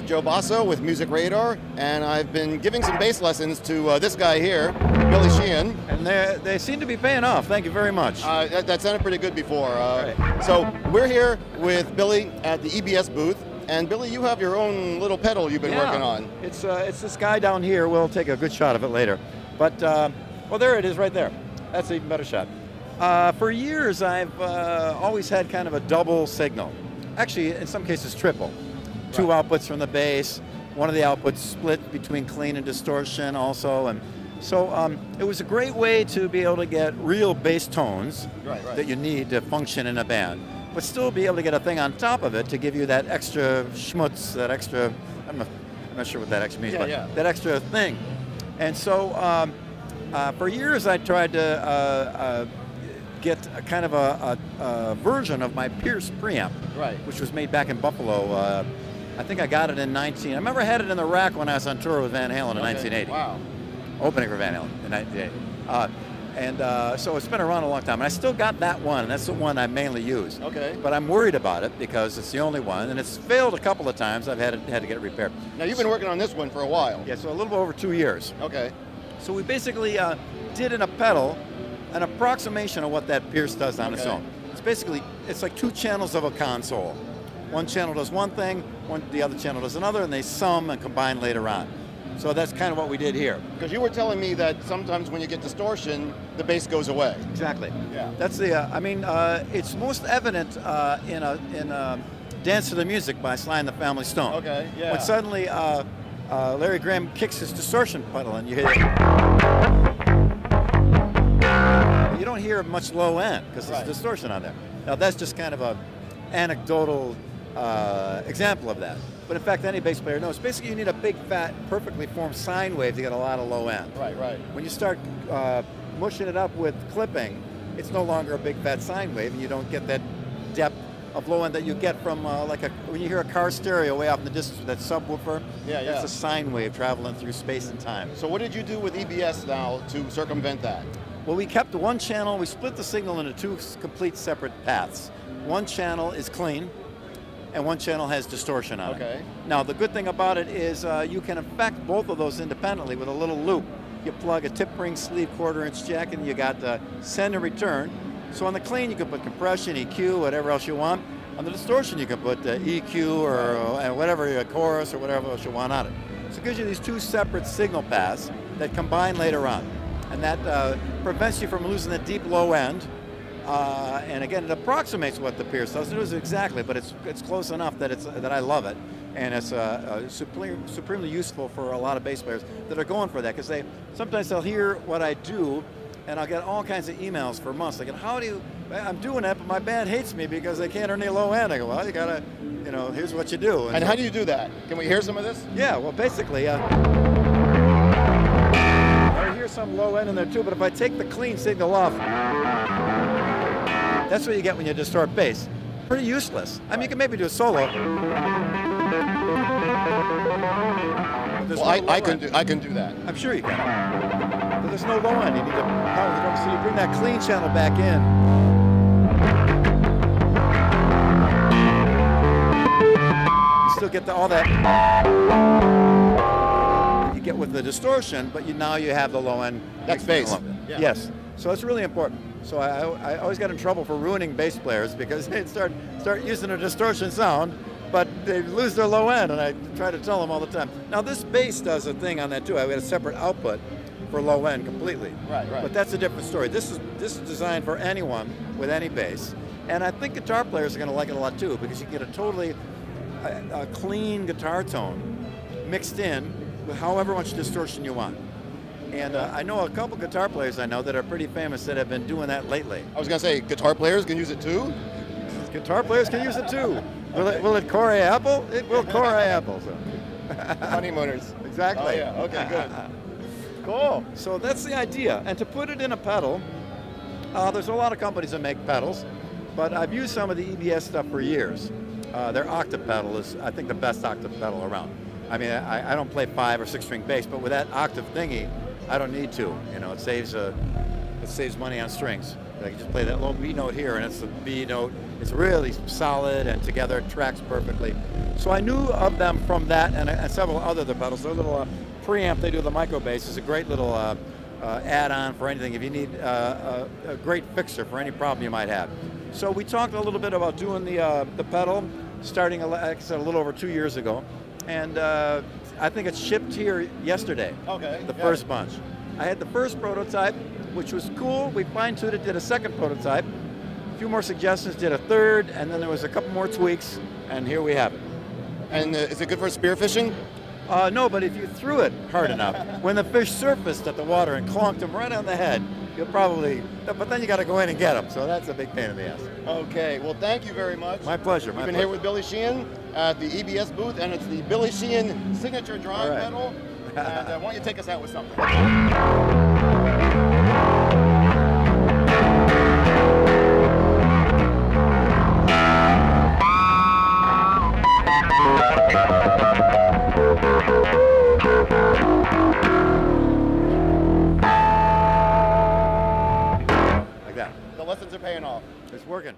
Joe Basso with Music Radar, and I've been giving some bass lessons to this guy here, Billy Sheehan. And they seem to be paying off. Thank you very much. That sounded pretty good before. Right. So we're here with Billy at the EBS booth, and Billy, you have your own little pedal you've been working on. It's this guy down here. We'll take a good shot of it later. But, well, there it is right there. That's an even better shot. For years, I've always had kind of a double signal. Actually, in some cases, triple. Two outputs from the bass, one of the outputs split between clean and distortion also. And so it was a great way to be able to get real bass tones that you need to function in a band, but still be able to get a thing on top of it to give you that extra schmutz, that extra, I'm not sure what that extra means, but that extra thing. And so for years, I tried to get a kind of a version of my Pierce preamp, which was made back in Buffalo. I think I got it in I remember I had it in the rack when I was on tour with Van Halen in 1980. Wow. Opening for Van Halen in 1980. So it's been around a long time. And I still got that one, and that's the one I mainly use. Okay. But I'm worried about it because it's the only one, and it's failed a couple of times. I've had to get it repaired. Now, you've been working on this one for a while. Yeah, so a little over 2 years. Okay. So we basically did in a pedal an approximation of what that Pierce does on its own. It's basically, it's like two channels of a console. One channel does one thing, the other channel does another, and they sum and combine later on. So that's kind of what we did here. Because you were telling me that sometimes when you get distortion, the bass goes away. Exactly. Yeah. That's the, it's most evident in Dance to the Music by Sly and the Family Stone. Okay, yeah. When suddenly Larry Graham kicks his distortion pedal and you hit it. You don't hear much low end because there's distortion on there. Now that's just kind of a anecdotal example of that. But in fact, any bass player knows. Basically, you need a big, fat, perfectly formed sine wave to get a lot of low end. Right. When you start mushing it up with clipping, it's no longer a big, fat sine wave, and you don't get that depth of low end that you get from when you hear a car stereo way off in the distance with that subwoofer. It's a sine wave traveling through space and time. So what did you do with EBS now to circumvent that? Well, we kept one channel. We split the signal into two complete separate paths. One channel is clean, and one channel has distortion on it. Now, the good thing about it is you can affect both of those independently with a little loop. You plug a tip ring sleeve 1/4-inch jack, and you got send and return. So on the clean, you can put compression, EQ, whatever else you want. On the distortion, you can put EQ or whatever, chorus or whatever else you want on it. So it gives you these two separate signal paths that combine later on. And that prevents you from losing the deep low end. And again, it approximates what the Pierce does. It doesn't exactly, but it's close enough that I love it. And it's supremely useful for a lot of bass players that are going for that, because sometimes they'll hear what I do, and I'll get all kinds of emails for months. Like, I'm doing that, but my band hates me because they can't earn any low end. I go, well, you gotta, here's what you do. And how do you do that? Can we hear some of this? Yeah, well, basically, I hear some low end in there too, but if I take the clean signal off, that's what you get when you distort bass. Pretty useless. I mean, you can maybe do a solo. Well, I can do that. I'm sure you can. But there's no low end. You need to power the drum, so you bring that clean channel back in. You still get all that you get with the distortion, but now you have the low end. That's bass. Yeah. Yes. So it's really important. So I always got in trouble for ruining bass players because they'd start using a distortion sound, but they lose their low end, and I try to tell them all the time. Now this bass does a thing on that too. I have a separate output for low end completely. Right. But that's a different story. This is designed for anyone with any bass, and I think guitar players are going to like it a lot too, because you get a totally clean guitar tone mixed in with however much distortion you want. And I know a couple guitar players I know that are pretty famous that have been doing that lately. I was going to say, guitar players can use it too? Guitar players can use it too. Will it core apple? It will core apple. So. Honeymooners. Exactly. Oh, yeah. Okay, good. Cool. So that's the idea. And to put it in a pedal, there's a lot of companies that make pedals, but I've used some of the EBS stuff for years. Their octave pedal is, I think, the best octave pedal around. I mean, I don't play 5 or 6 string bass, but with that octave thingy, I don't need to. It saves it saves money on strings. I can just play that low B note here, and it's the B note. It's really solid, and together it tracks perfectly. So I knew of them from that, and several other pedals. They're a little preamp they do the micro bass. It's a great little add-on for anything if you need a great fixer for any problem you might have. So we talked a little bit about doing the pedal, starting, like I said, a little over 2 years ago, and I think it shipped here yesterday. Okay. The first bunch. I had the first prototype, which was cool. We fine-tuned it, did a second prototype, a few more suggestions, did a third, and then there was a couple more tweaks, and here we have it. And is it good for spearfishing? No, but if you threw it hard enough, when the fish surfaced at the water and clonked him right on the head, you'll probably, but then you got to go in and get them, so that's a big pain in the ass. Okay, well thank you very much. My pleasure. We've been here with Billy Sheehan at the EBS booth, and it's the Billy Sheehan signature drawing pedal. And why don't you take us out with something? Like that. The lessons are paying off. It's working.